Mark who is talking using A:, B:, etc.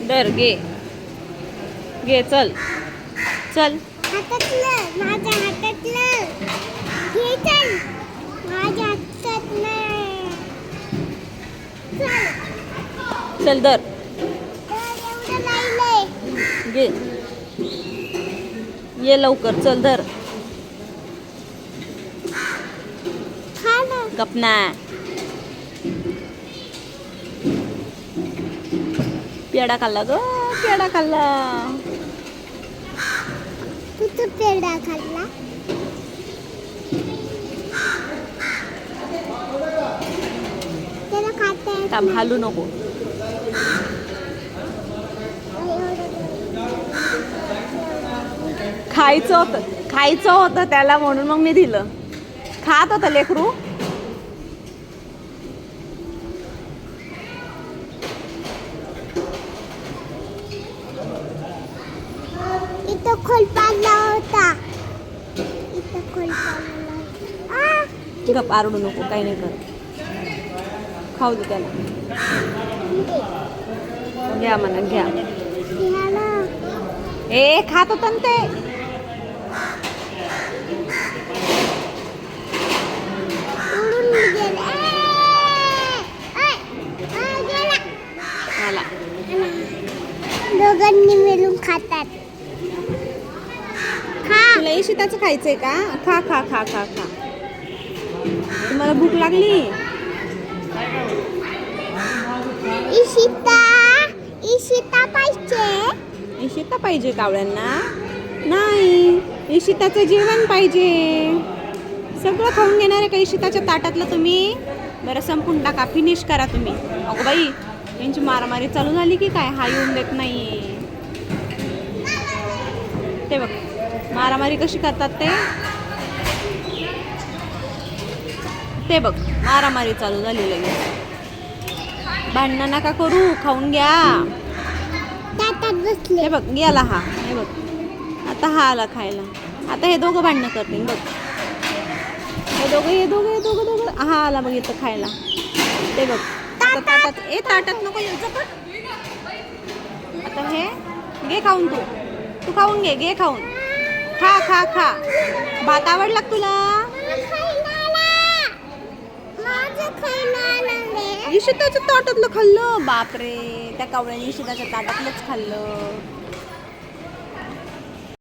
A: धर घे घे चल चल
B: हातातलं माझ्या हातातलं घे चल माझ्या हातातलं चल
A: चल धर
B: एवढं राहिलंय
A: घे ये लवकर चल धर
B: खा ना
A: गपना पेढा खाल्ला ग पेढा खाल्ला
B: तू तर पेढा खाल्ला त्याला खाता येत
A: थांब हालू नको खायचं होतं त्याला म्हणून मग मी दिलं खात होतं लेकरू
B: इथं खोल पाडला होता इथं खोल पाडला
A: गप आरडू नको काही नाही कर खाऊ दे त्याला घ्या म्हणा घ्या ए खात होतं ना ते
B: उडून गेला
A: आला
B: दोघांनी मिळून खातात खा
A: तुला इशिताचं खायचंय का खा खा खा खा खा तुम्हाला भूक लागली
B: इशिता इशिता पाहिजे
A: इशिता पाहिजे कावळ्यांना नाही इशिताचं जेवण पाहिजे सगळं खाऊन घेणार आहे का इशिताच्या ताटातलं तुम्ही बरं संपून टाका फिनिश करा तुम्ही अगो बाई यांची मारामारी चालू झाली की काय हा येऊन देत नाही ते बघ मारामारी कशी करतात ते बघ मारामारी चालू झाली लगेच भांडणं नका करू खाऊन घ्या
B: ताटात बसले
A: हे बघ गेला हा हे बघ आता हा आला खायला आता हे दोघं भांडणं करतील बघ हे दोघं हा आला बघ इथं खायला ते बघ आता ताटात नको यायचं पण आता हे घे खाऊन तू खाऊन घे खाऊन खा खा खा भात आवडला का तुला इशिताच्या ताटातलं खाल्लं बापरे त्या कावळ्याने इशिताच्या ताटातलंच खाल्लं